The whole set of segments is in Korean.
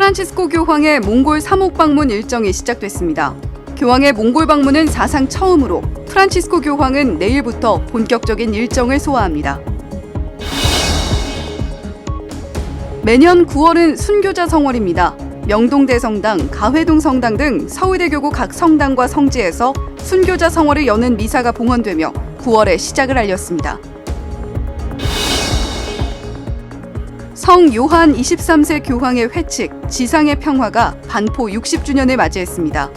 프란치스코 교황의 몽골 3호 방문 일정이 시작됐습니다. 교황의 몽골 방문은 사상 처음으로 프란치스코 교황은 내일부터 본격적인 일정을 소화합니다. 매년 9월은 순교자 성월입니다. 명동대성당, 가회동 성당 등 서울대교구 각 성당과 성지에서 순교자 성월을 여는 미사가 봉헌되며 9월의 시작을 알렸습니다. 성 요한 23세 교황의 회칙, 지상의 평화가 반포 60주년을 맞이했습니다.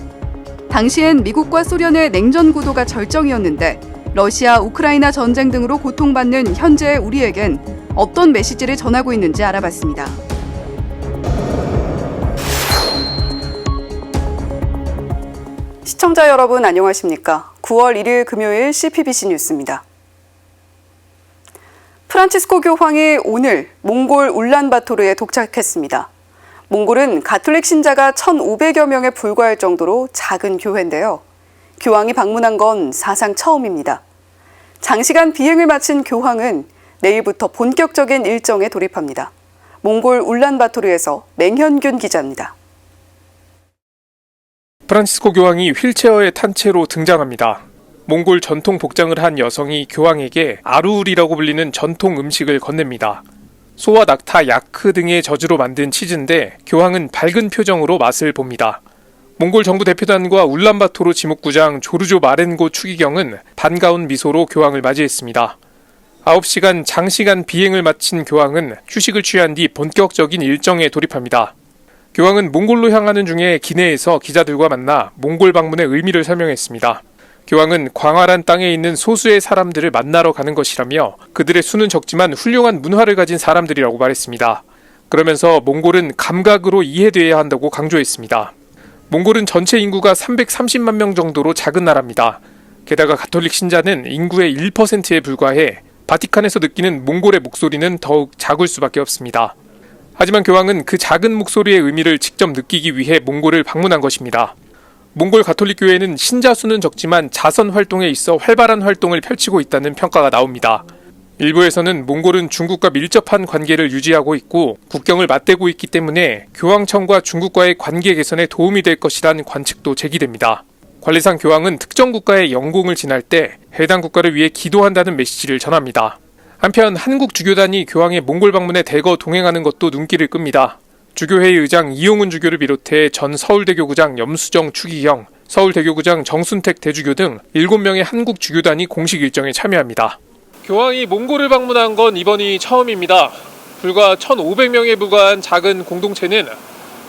당시엔 미국과 소련의 냉전 구도가 절정이었는데 러시아, 우크라이나 전쟁 등으로 고통받는 현재의 우리에겐 어떤 메시지를 전하고 있는지 알아봤습니다. 시청자 여러분 안녕하십니까? 9월 1일 금요일 CPBC 뉴스입니다. 프란치스코 교황이 오늘 몽골 울란바토르에 도착했습니다. 몽골은 가톨릭 신자가 1,500여 명에 불과할 정도로 작은 교회인데요. 교황이 방문한 건 사상 처음입니다. 장시간 비행을 마친 교황은 내일부터 본격적인 일정에 돌입합니다. 몽골 울란바토르에서 맹현균 기자입니다. 프란치스코 교황이 휠체어에 탄 채로 등장합니다. 몽골 전통 복장을 한 여성이 교황에게 아루울이라고 불리는 전통 음식을 건넵니다. 소와 낙타, 야크 등의 저주로 만든 치즈인데 교황은 밝은 표정으로 맛을 봅니다. 몽골 정부 대표단과 울란바토르 지목구장 조르조 마렌고 추기경은 반가운 미소로 교황을 맞이했습니다. 9시간 장시간 비행을 마친 교황은 휴식을 취한 뒤 본격적인 일정에 돌입합니다. 교황은 몽골로 향하는 중에 기내에서 기자들과 만나 몽골 방문의 의미를 설명했습니다. 교황은 광활한 땅에 있는 소수의 사람들을 만나러 가는 것이라며 그들의 수는 적지만 훌륭한 문화를 가진 사람들이라고 말했습니다. 그러면서 몽골은 감각으로 이해돼야 한다고 강조했습니다. 몽골은 전체 인구가 330만 명 정도로 작은 나라입니다. 게다가 가톨릭 신자는 인구의 1%에 불과해 바티칸에서 느끼는 몽골의 목소리는 더욱 작을 수밖에 없습니다. 하지만 교황은 그 작은 목소리의 의미를 직접 느끼기 위해 몽골을 방문한 것입니다. 몽골 가톨릭 교회는 신자 수는 적지만 자선 활동에 있어 활발한 활동을 펼치고 있다는 평가가 나옵니다. 일부에서는 몽골은 중국과 밀접한 관계를 유지하고 있고 국경을 맞대고 있기 때문에 교황청과 중국과의 관계 개선에 도움이 될 것이란 관측도 제기됩니다. 관리상 교황은 특정 국가의 영공을 지날 때 해당 국가를 위해 기도한다는 메시지를 전합니다. 한편 한국 주교단이 교황의 몽골 방문에 대거 동행하는 것도 눈길을 끕니다. 주교회의 의장 이용훈 주교를 비롯해 전 서울대교구장 염수정 추기경, 서울대교구장 정순택 대주교 등 7명의 한국 주교단이 공식 일정에 참여합니다. 교황이 몽골을 방문한 건 이번이 처음입니다. 불과 1,500명에 불과한 작은 공동체는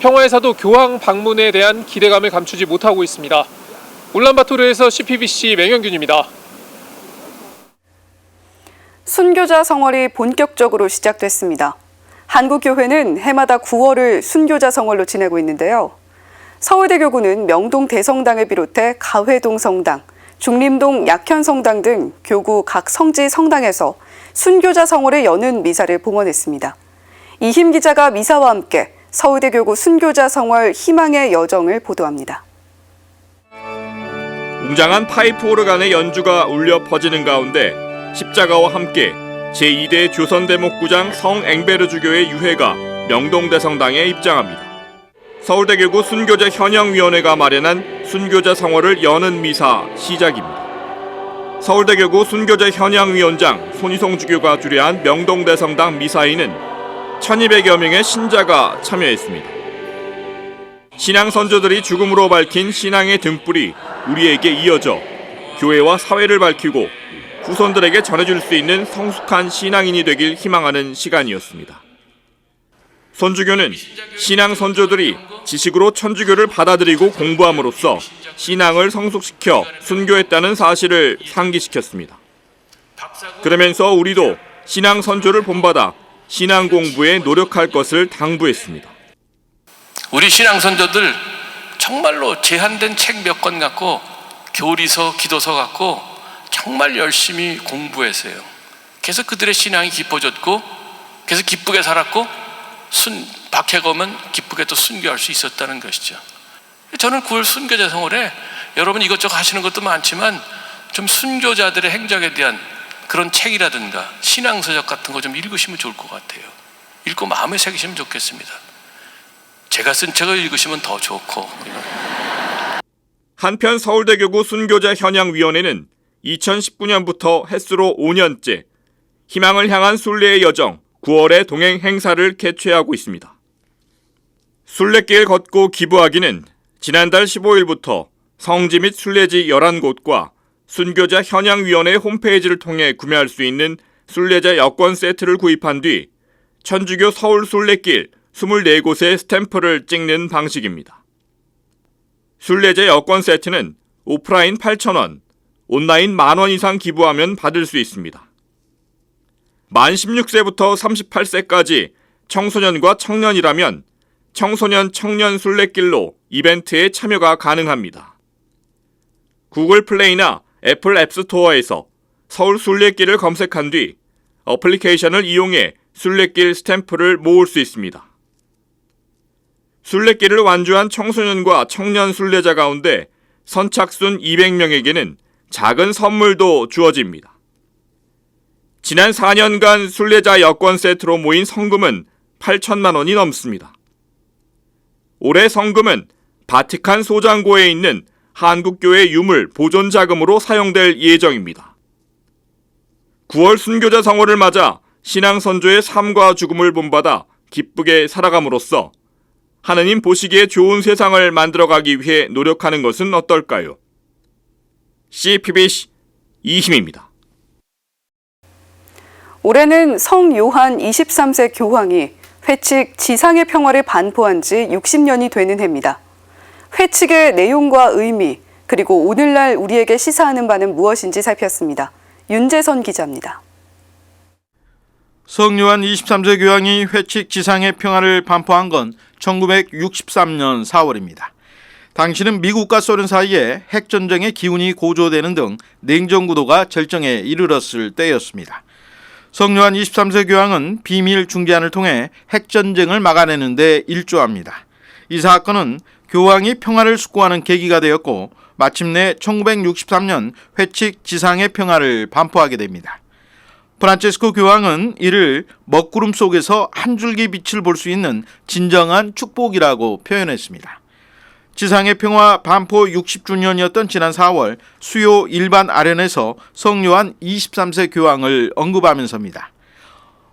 평화의 사도 교황 방문에 대한 기대감을 감추지 못하고 있습니다. 울란바토르에서 CPBC 맹현균입니다. 순교자 성월이 본격적으로 시작됐습니다. 한국교회는 해마다 9월을 순교자 성월로 지내고 있는데요. 서울대교구는 명동 대성당을 비롯해 가회동 성당, 중림동 약현성당 등 교구 각 성지 성당에서 순교자 성월을 여는 미사를 봉헌했습니다. 이힘 기자가 미사와 함께 서울대교구 순교자 성월 희망의 여정을 보도합니다. 웅장한 파이프 오르간의 연주가 울려 퍼지는 가운데 십자가와 함께 제2대 조선대목구장 성앵베르 주교의 유해가 명동대성당에 입장합니다. 서울대교구 순교자 현양위원회가 마련한 순교자 성월을 여는 미사 시작입니다. 서울대교구 순교자 현양위원장 손희송 주교가 주례한 명동대성당 미사에는 1,200여 명의 신자가 참여했습니다. 신앙 선조들이 죽음으로 밝힌 신앙의 등불이 우리에게 이어져 교회와 사회를 밝히고 후손들에게 전해줄 수 있는 성숙한 신앙인이 되길 희망하는 시간이었습니다. 손주교는 신앙 선조들이 지식으로 천주교를 받아들이고 공부함으로써 신앙을 성숙시켜 순교했다는 사실을 상기시켰습니다. 그러면서 우리도 신앙 선조를 본받아 신앙 공부에 노력할 것을 당부했습니다. 우리 신앙 선조들 정말로 제한된 책 몇 권 갖고 교리서, 기도서 갖고 정말 열심히 공부했어요. 그래서 그들의 신앙이 깊어졌고 그래서 기쁘게 살았고 박해검은 기쁘게 또 순교할 수 있었다는 것이죠. 저는 9월 순교자 성월에 여러분 이것저것 하시는 것도 많지만 좀 순교자들의 행적에 대한 그런 책이라든가 신앙서적 같은 거 좀 읽으시면 좋을 것 같아요. 읽고 마음에 새기시면 좋겠습니다. 제가 쓴 책을 읽으시면 더 좋고. 한편 서울대교구 순교자 현양위원회는 2019년부터 햇수로 5년째 희망을 향한 순례의 여정 9월의 동행 행사를 개최하고 있습니다. 순례길 걷고 기부하기는 지난달 15일부터 성지 및 순례지 11곳과 순교자 현양위원회 홈페이지를 통해 구매할 수 있는 순례자 여권 세트를 구입한 뒤 천주교 서울 순례길 24곳의 스탬프를 찍는 방식입니다. 순례자 여권 세트는 오프라인 8,000원, 온라인 10,000원 이상 기부하면 받을 수 있습니다. 만 16세부터 38세까지 청소년과 청년이라면 청소년 청년 순례길로 이벤트에 참여가 가능합니다. 구글 플레이나 애플 앱스토어에서 서울 순례길을 검색한 뒤 어플리케이션을 이용해 순례길 스탬프를 모을 수 있습니다. 순례길을 완주한 청소년과 청년 순례자 가운데 선착순 200명에게는 작은 선물도 주어집니다. 지난 4년간 순례자 여권 세트로 모인 성금은 8천만 원이 넘습니다. 올해 성금은 바티칸 소장고에 있는 한국교회 유물 보존 자금으로 사용될 예정입니다. 9월 순교자 성월을 맞아 신앙 선조의 삶과 죽음을 본받아 기쁘게 살아감으로써 하느님 보시기에 좋은 세상을 만들어가기 위해 노력하는 것은 어떨까요? CPBC 이힘입니다. 올해는 성 요한 23세 교황이 회칙 지상의 평화를 반포한 지 60년이 되는 해입니다. 회칙의 내용과 의미, 그리고 오늘날 우리에게 시사하는 바는 무엇인지 살폈습니다. 윤재선 기자입니다. 성요한 23세 교황이 회칙 지상의 평화를 반포한 건 1963년 4월입니다. 당시는 미국과 소련 사이에 핵전쟁의 기운이 고조되는 등 냉전 구도가 절정에 이르렀을 때였습니다. 성요한 23세 교황은 비밀 중재안을 통해 핵전쟁을 막아내는 데 일조합니다. 이 사건은 교황이 평화를 숙고하는 계기가 되었고 마침내 1963년 회칙 지상의 평화를 반포하게 됩니다. 프란체스코 교황은 이를 먹구름 속에서 한 줄기 빛을 볼 수 있는 진정한 축복이라고 표현했습니다. 지상의 평화 반포 60주년이었던 지난 4월 수요 일반 아련에서 성요한 23세 교황을 언급하면서입니다.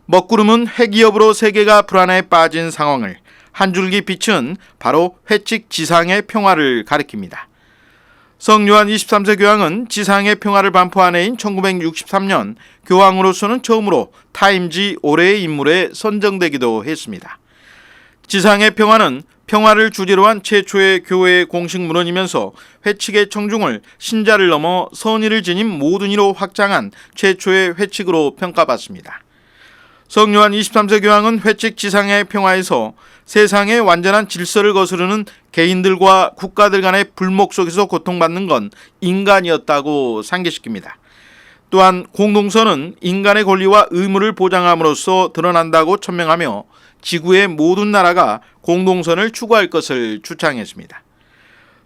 먹구름은 핵위협으로 세계가 불안에 빠진 상황을, 한 줄기 빛은 바로 회칙 지상의 평화를 가리킵니다. 성요한 23세 교황은 지상의 평화를 반포한 해인 1963년 교황으로서는 처음으로 타임지 올해의 인물에 선정되기도 했습니다. 지상의 평화는 평화를 주제로 한 최초의 교회의 공식 문헌이면서 회칙의 청중을 신자를 넘어 선의를 지닌 모든 이로 확장한 최초의 회칙으로 평가받습니다. 성요한 23세 교황은 회칙 지상의 평화에서 세상의 완전한 질서를 거스르는 개인들과 국가들 간의 불목 속에서 고통받는 건 인간이었다고 상기시킵니다. 또한 공동선은 인간의 권리와 의무를 보장함으로써 드러난다고 천명하며 지구의 모든 나라가 공동선을 추구할 것을 주창했습니다.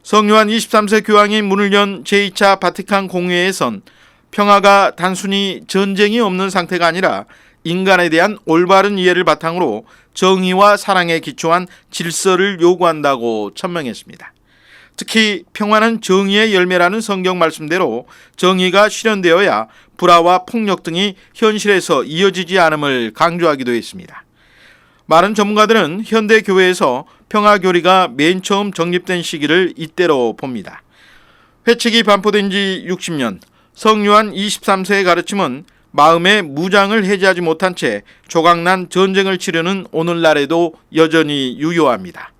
성요한 23세 교황이 문을 연 제2차 바티칸 공회에선 평화가 단순히 전쟁이 없는 상태가 아니라 인간에 대한 올바른 이해를 바탕으로 정의와 사랑에 기초한 질서를 요구한다고 천명했습니다. 특히 평화는 정의의 열매라는 성경 말씀대로 정의가 실현되어야 불화와 폭력 등이 현실에서 이어지지 않음을 강조하기도 했습니다. 많은 전문가들은 현대 교회에서 평화교리가 맨 처음 정립된 시기를 이때로 봅니다. 회칙이 반포된 지 60년, 성요한 23세의 가르침은 마음의 무장을 해제하지 못한 채 조각난 전쟁을 치르는 오늘날에도 여전히 유효합니다.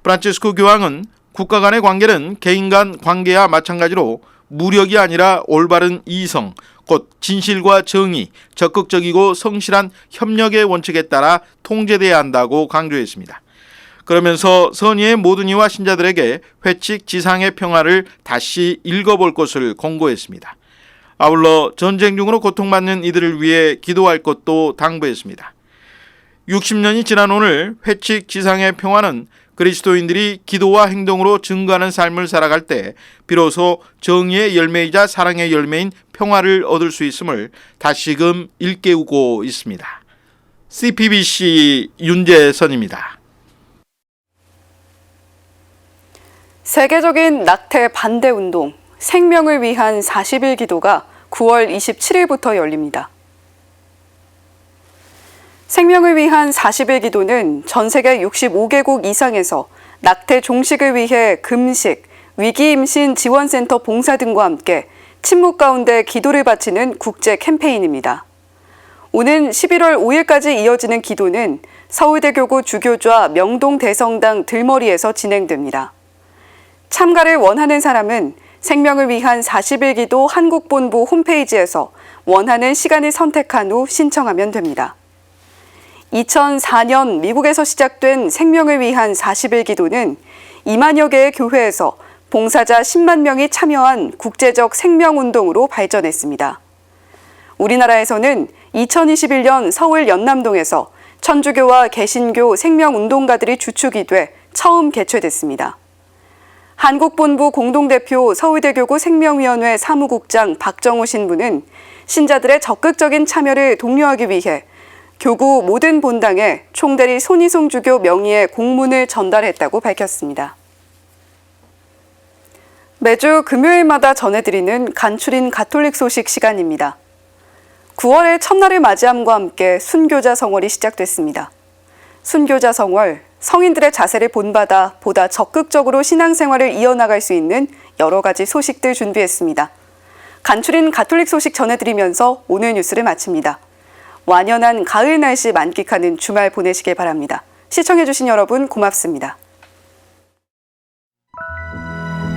프란체스코 교황은 국가 간의 관계는 개인 간 관계와 마찬가지로 무력이 아니라 올바른 이성, 곧 진실과 정의, 적극적이고 성실한 협력의 원칙에 따라 통제돼야 한다고 강조했습니다. 그러면서 선의의 모든 이와 신자들에게 회칙 지상의 평화를 다시 읽어볼 것을 권고했습니다. 아울러 전쟁 중으로 고통받는 이들을 위해 기도할 것도 당부했습니다. 60년이 지난 오늘 회칙 지상의 평화는 그리스도인들이 기도와 행동으로 증거하는 삶을 살아갈 때 비로소 정의의 열매이자 사랑의 열매인 평화를 얻을 수 있음을 다시금 일깨우고 있습니다. CPBC 윤재선입니다. 세계적인 낙태 반대 운동, 생명을 위한 40일 기도가 9월 27일부터 열립니다. 생명을 위한 40일 기도는 전 세계 65개국 이상에서 낙태 종식을 위해 금식, 위기임신 지원센터 봉사 등과 함께 침묵 가운데 기도를 바치는 국제 캠페인입니다. 오는 11월 5일까지 이어지는 기도는 서울대교구 주교좌 명동대성당 들머리에서 진행됩니다. 참가를 원하는 사람은 생명을 위한 40일 기도 한국본부 홈페이지에서 원하는 시간을 선택한 후 신청하면 됩니다. 2004년 미국에서 시작된 생명을 위한 40일 기도는 2만여 개의 교회에서 봉사자 10만 명이 참여한 국제적 생명운동으로 발전했습니다. 우리나라에서는 2021년 서울 연남동에서 천주교와 개신교 생명운동가들이 주축이 돼 처음 개최됐습니다. 한국본부 공동대표 서울대교구 생명위원회 사무국장 박정호 신부는 신자들의 적극적인 참여를 독려하기 위해 교구 모든 본당에 총대리 손희송 주교 명의의 공문을 전달했다고 밝혔습니다. 매주 금요일마다 전해드리는 간추린 가톨릭 소식 시간입니다. 9월의 첫날을 맞이함과 함께 순교자 성월이 시작됐습니다. 순교자 성월, 성인들의 자세를 본받아 보다 적극적으로 신앙생활을 이어나갈 수 있는 여러 가지 소식들 준비했습니다. 간추린 가톨릭 소식 전해드리면서 오늘 뉴스를 마칩니다. 완연한 가을 날씨 만끽하는 주말 보내시길 바랍니다. 시청해주신 여러분 고맙습니다.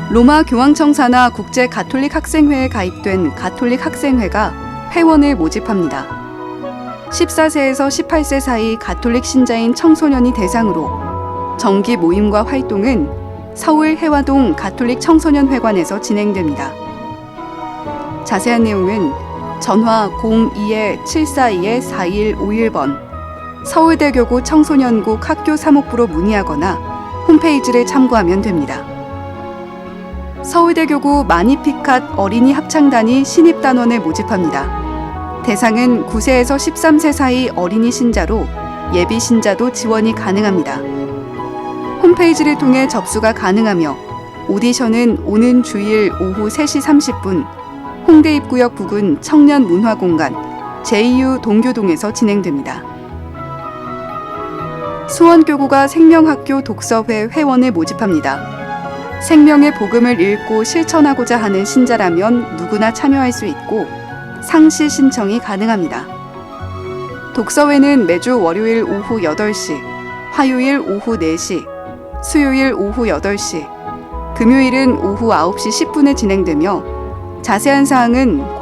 로마 교황청 산하 국제 가톨릭 학생회에 가입된 가톨릭 학생회가 회원을 모집합니다. 14세에서 18세 사이 가톨릭 신자인 청소년이 대상으로 정기 모임과 활동은 서울 해화동 가톨릭 청소년회관에서 진행됩니다. 자세한 내용은 전화 02-742-4151번 서울대교구 청소년국 학교 사목부로 문의하거나 홈페이지를 참고하면 됩니다. 서울대교구 마니피캇 어린이 합창단이 신입단원을 모집합니다. 대상은 9세에서 13세 사이 어린이 신자로 예비 신자도 지원이 가능합니다. 홈페이지를 통해 접수가 가능하며 오디션은 오는 주일 오후 3시 30분 홍대 입구역 부근 청년문화공간 JU 동교동에서 진행됩니다. 수원교구가 생명학교 독서회 회원을 모집합니다. 생명의 복음을 읽고 실천하고자 하는 신자라면 누구나 참여할 수 있고 상시 신청이 가능합니다. 독서회는 매주 월요일 오후 8시, 화요일 오후 4시, 수요일 오후 8시, 금요일은 오후 9시 10분에 진행되며 자세한 사항은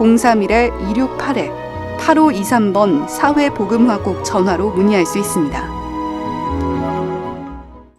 031-268-8523번 사회복음화국 전화로 문의할 수 있습니다.